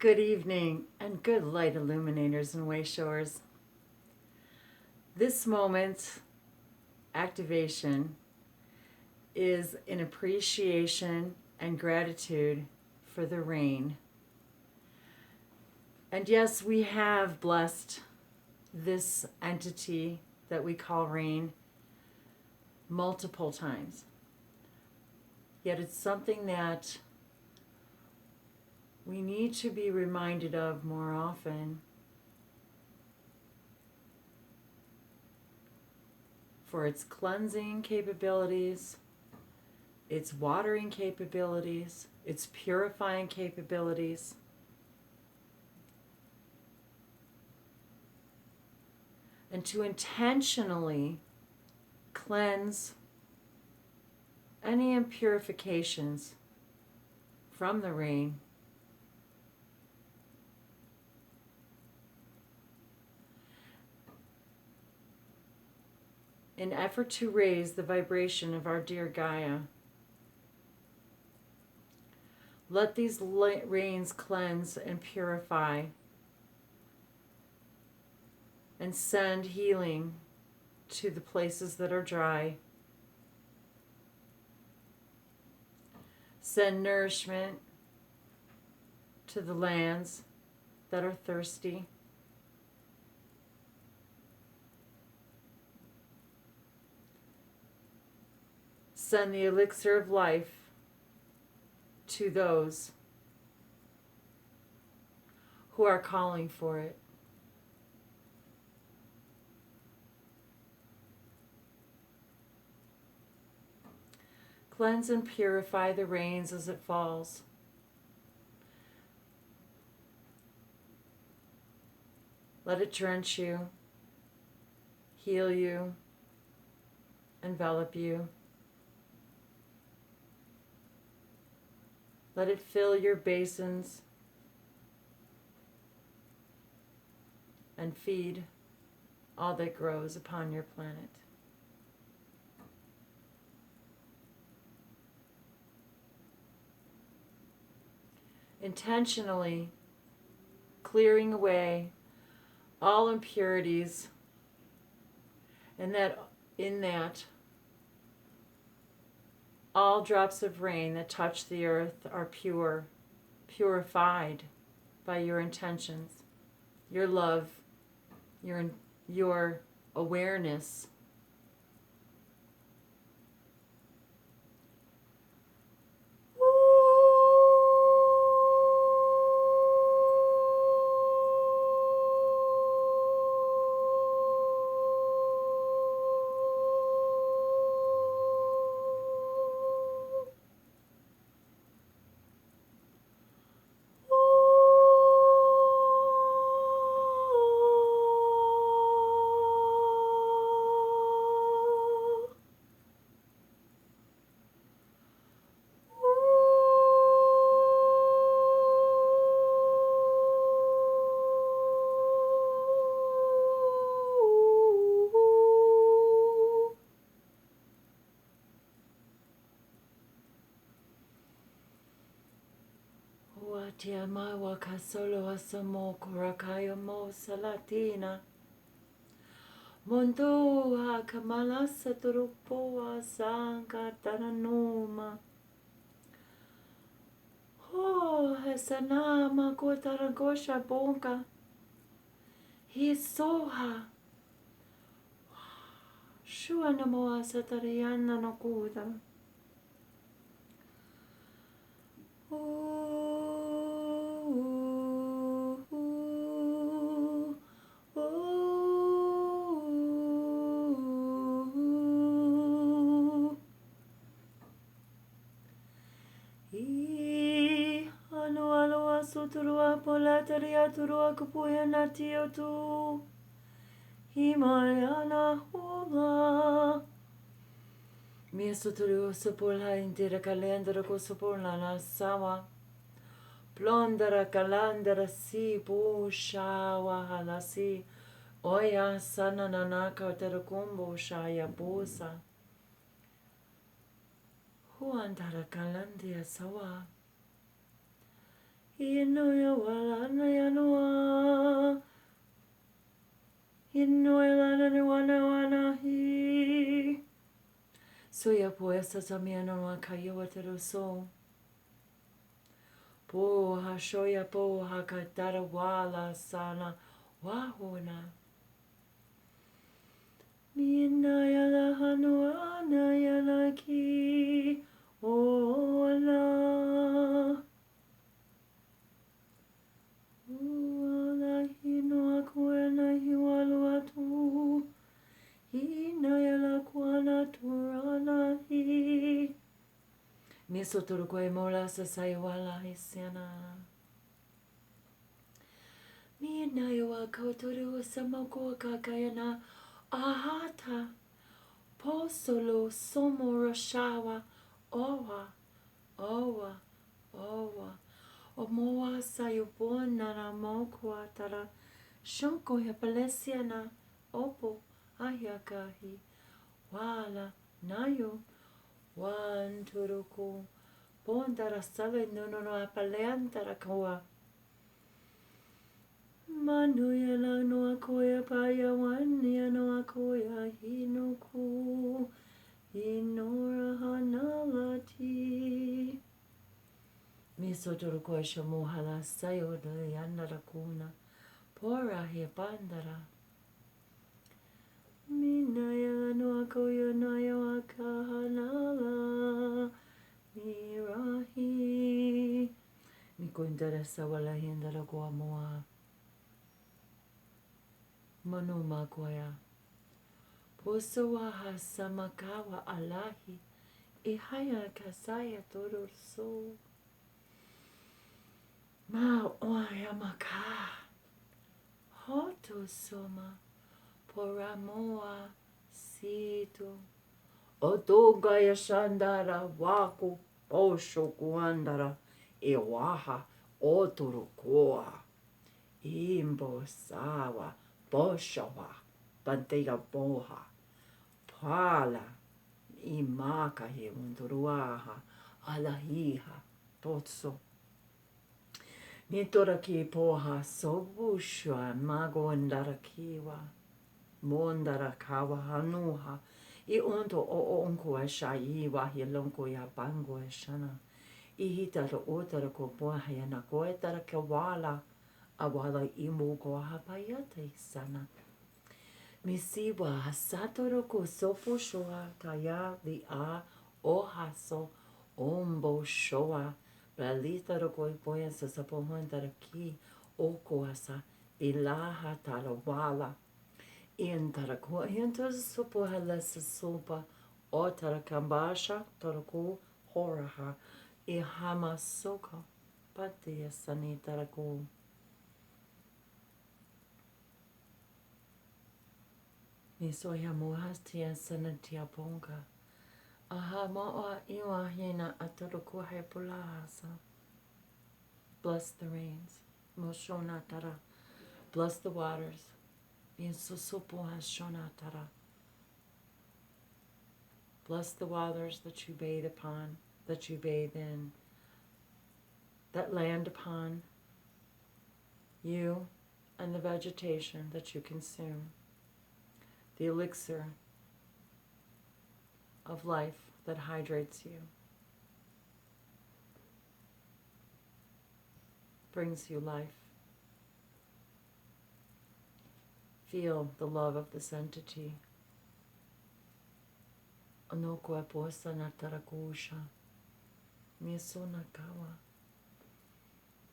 Good evening and good light illuminators and wayshowers. This moment activation is an appreciation and gratitude for the rain. And yes, we have blessed this entity that we call rain multiple times. Yet it's something that we need to be reminded of more often for its cleansing capabilities, its watering capabilities, its purifying capabilities. And to intentionally cleanse any impurifications from the rain. In effort to raise the vibration of our dear Gaia. Let these rains cleanse and purify and send healing to the places that are dry. Send nourishment to the lands that are thirsty. Send the elixir of life to those who are calling for it. Cleanse and purify the rains as it falls. Let it drench you, heal you, envelop you. Let it fill your basins and feed all that grows upon your planet. Intentionally clearing away all impurities, and in that all drops of rain that touch the earth are purified by your intentions, your love, your awareness. Tia mawa kasolo asamo korakayo mo salatina. Mondo ha kamala saturupo asanka taranuma. Oh, esanama kotarangosha bonka. Hisoha. Shuanamo asatariana no kuda. Turua polataria turua kupuya natio tu Himayana hula Mia soturu sopola intera calendara ko sopola na sawa Plondara calandara si bushawa halasi Oya sana nanaka terakumbo shaya busa Huandara calandia sawa Inoya wala na yanua. Inoya lana ni wana hi. Soya poya sasamia no wakayo watero so. Po ha shoya po ha katara wala sana wahona. Minaya la hanua na yanaki. Ola. Ola hinoa kuena hiwaluatu. Hinaya la kuana turana hi. Miso turukoi mola sasayawala hisana. Minaya wa kotoru samoko kakayana. Ahata. Posolo somorashawa. Owa. Owa. Owa. Omoa sayupona na mokwa tara. Shonko ya palesiana. Opo. Ayakahi. Wala. Nayo. Wan turuku. Pondara sale no apaleantara kawa. Manuya la no akoya paya wania no akoya hinoku. Inora hanalati. Miso turuko shamuhala sayo de yandara kuna. Pora he bandara. Minaya no akoya naya akahanala. Mirahi. Mikundara sawala hindara guamoa. Manu magoya. Posoa hasamakawa alahi. Ihaya kasaya todo so. Ma oya maka. Hoto soma. Poramoa sito. Oto Gaia shandara waku. Osho kuandara. Iwaha oturukoa. Imbo sawa. Boshawa. Banteya boha. Pala. Imaka he unduruaha. Alahiha. Totso. Nitora ki poha sobushwa. Mago andarakiwa. Mondara kawa hanuha. I unto o onko e shai wahi lonko ya bango e shana. I hitara otara ko poha ya na ko e tara ke wala. Awala imu ko hapayate sana. Misiwa hasatoro ko sopo shoa kaya li a ohaso ombo shoa. Bralita roko ipoya sa sapohon taraki oko asa ilaha tarawala. In tarako hintos sopo halesa sopa o tarakambasha tarako horaha ihama soka pati sani tarako. Misoya muhas tia sanatia ponga. Aha moa iwa hina ataruku hepulahasa. Bless the rains. Moshona tara. Bless the waters. Insusupo hashona tara. Bless the waters that you bathe upon, that you bathe in, that land upon you and the vegetation that you consume. The elixir of life that hydrates you, brings you life. Feel the love of this entity. Onoko aposa natarakusha, miso nakawa.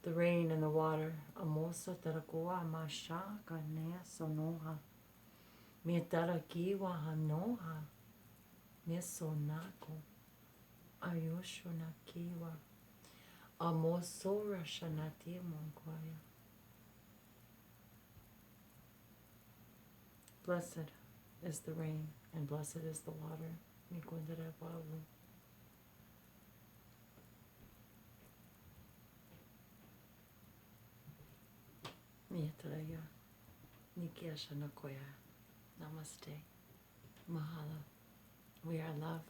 The rain and the water, amosa tarakua masha kanea sonoha. Mitarakiwa hanoha. Miso nako. Ayosho nakiwa. Amosora shanati monkwaya. Blessed is the rain and blessed is the water. Mikundara Pablo. Miatraya. Nikiasha nakoya. Namaste. Mahalo. We are love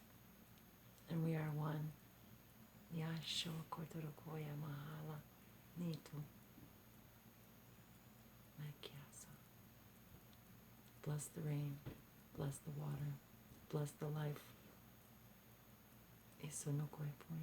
and we are one. Yasho Kotorokoya Mahala. Ni Bless the rain. Bless the water. Bless the life. Eso no puede por